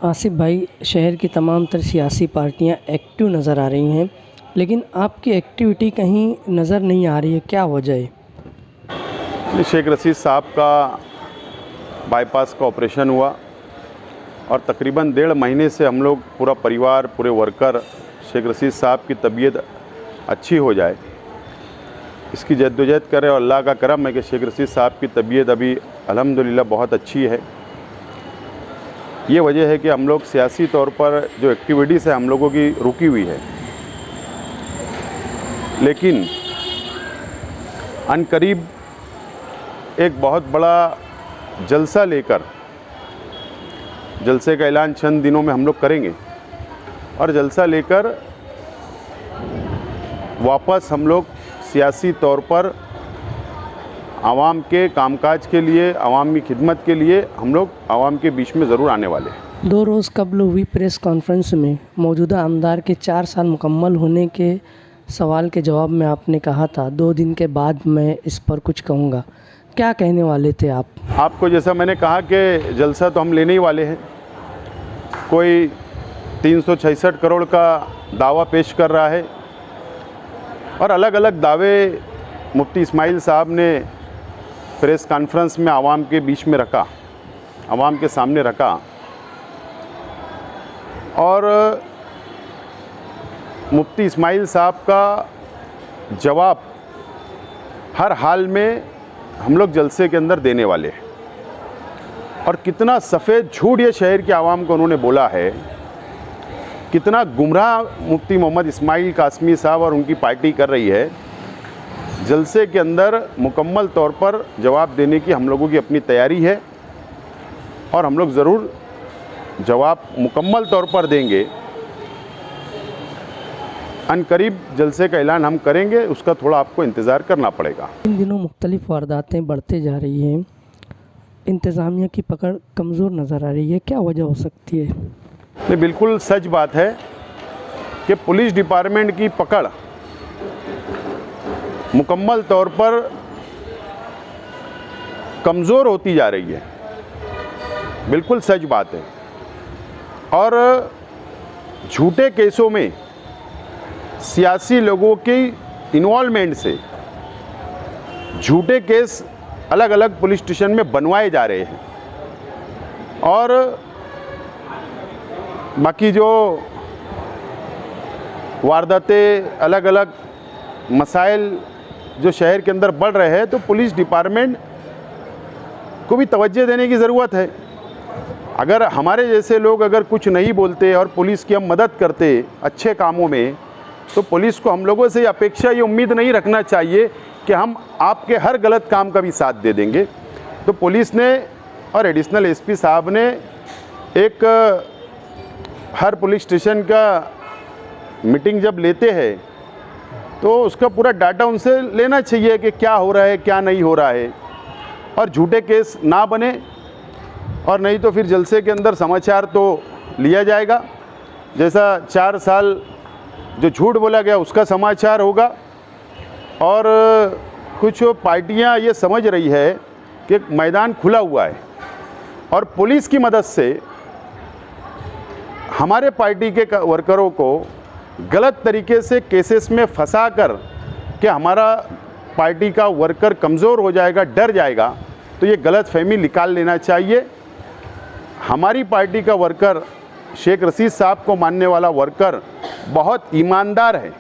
आसिफ भाई, शहर की तमाम तर सियासी पार्टियां एक्टिव नज़र आ रही हैं, लेकिन आपकी एक्टिविटी कहीं नज़र नहीं आ रही है, क्या वजह है? शेख रशीद साहब का बाईपास का ऑपरेशन हुआ और तकरीबन 1.5 महीने से हम लोग पूरा परिवार, पूरे वर्कर शेख रशीद साहब की तबीयत अच्छी हो जाए इसकी जद्दोजहद करें, और अल्लाह का करम है कि शेख रशीद साहब की तबीयत अभी अल्हम्दुलिल्लाह बहुत अच्छी है। ये वजह है कि हम लोग सियासी तौर पर जो एक्टिविटीज़ है हम लोगों की रुकी हुई है, लेकिन अनकरीब एक बहुत बड़ा जलसा लेकर, जलसे का ऐलान चंद दिनों में हम लोग करेंगे और जलसा लेकर वापस हम लोग सियासी तौर पर आवाम के कामकाज के लिए, आवाम की खिदमत के लिए हम लोग आवाम के बीच में ज़रूर आने वाले हैं। 2 रोज़ कबल हुई प्रेस कॉन्फ्रेंस में मौजूदा आमदार के 4 साल मुकम्मल होने के सवाल के जवाब में आपने कहा था 2 दिन के बाद मैं इस पर कुछ कहूँगा। क्या कहने वाले थे आप? आपको जैसा मैंने कहा कि जलसा तो हम लेने ही वाले हैं। कोई 366 करोड़ का दावा पेश कर रहा है और अलग अलग दावे मुफ्ती इस्माइल साहब ने प्रेस कॉन्फ्रेंस में आवाम के बीच में रखा, आवाम के सामने रखा, और मुफ्ती इस्माइल साहब का जवाब हर हाल में हम लोग जलसे के अंदर देने वाले हैं। और कितना सफ़ेद झूठ ये शहर की आवाम को उन्होंने बोला है, कितना गुमराह मुफ्ती मोहम्मद इस्माइल कासमी साहब और उनकी पार्टी कर रही है। जलसे के अंदर मुकम्मल तौर पर जवाब देने की हम लोगों की अपनी तैयारी है और हम लोग ज़रूर जवाब मुकम्मल तौर पर देंगे। अनकरीब जलसे का ऐलान हम करेंगे, उसका थोड़ा आपको इंतज़ार करना पड़ेगा। इन दिनों मुख्तलिफ़ वारदातें बढ़ते जा रही हैं, इंतज़ामिया की पकड़ कमज़ोर नज़र आ रही है, क्या वजह हो सकती है? नहीं, बिल्कुल सच बात है कि पुलिस डिपार्टमेंट की पकड़ मुकम्मल तौर पर कमज़ोर होती जा रही है, बिल्कुल सच बात है। और झूठे केसों में सियासी लोगों की इन्वॉल्वमेंट से झूठे केस अलग अलग पुलिस स्टेशन में बनवाए जा रहे हैं, और बाकी जो वारदातें, अलग अलग मसाइल जो शहर के अंदर बढ़ रहे हैं, तो पुलिस डिपार्टमेंट को भी तवज्जो देने की ज़रूरत है। अगर हमारे जैसे लोग अगर कुछ नहीं बोलते और पुलिस की हम मदद करते अच्छे कामों में, तो पुलिस को हम लोगों से अपेक्षा, ये उम्मीद नहीं रखना चाहिए कि हम आपके हर गलत काम का भी साथ दे देंगे। तो पुलिस ने और एडिशनल एसपी साहब ने एक हर पुलिस स्टेशन का मीटिंग जब लेते हैं तो उसका पूरा डाटा उनसे लेना चाहिए कि क्या हो रहा है, क्या नहीं हो रहा है, और झूठे केस ना बने, और नहीं तो फिर जलसे के अंदर समाचार तो लिया जाएगा। जैसा 4 साल जो झूठ बोला गया उसका समाचार होगा। और कुछ पार्टियां ये समझ रही है कि मैदान खुला हुआ है और पुलिस की मदद से हमारे पार्टी के वर्करों को गलत तरीके से केसेस में फंसा कर कि हमारा पार्टी का वर्कर कमज़ोर हो जाएगा, डर जाएगा, तो ये गलत फहमी निकाल लेना चाहिए। हमारी पार्टी का वर्कर, शेख रशीद साहब को मानने वाला वर्कर बहुत ईमानदार है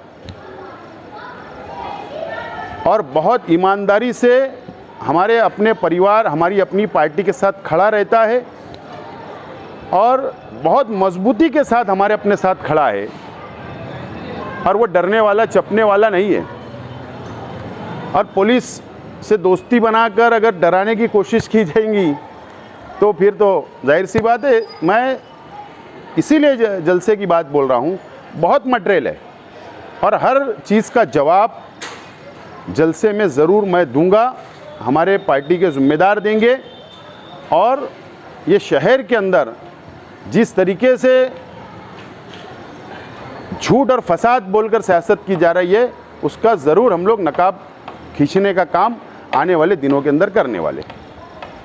और बहुत ईमानदारी से हमारे अपने परिवार, हमारी अपनी पार्टी के साथ खड़ा रहता है और बहुत मजबूती के साथ हमारे अपने साथ खड़ा है, और वो डरने वाला, चपने वाला नहीं है। और पुलिस से दोस्ती बनाकर अगर डराने की कोशिश की जाएगी तो फिर तो जाहिर सी बात है, मैं इसीलिए जलसे की बात बोल रहा हूँ। बहुत मटेरियल है और हर चीज़ का जवाब जलसे में ज़रूर मैं दूंगा, हमारे पार्टी के ज़िम्मेदार देंगे। और ये शहर के अंदर जिस तरीके से झूठ और फसाद बोलकर सियासत की जा रही है, उसका ज़रूर हम लोग नकाब खींचने का काम आने वाले दिनों के अंदर करने वाले।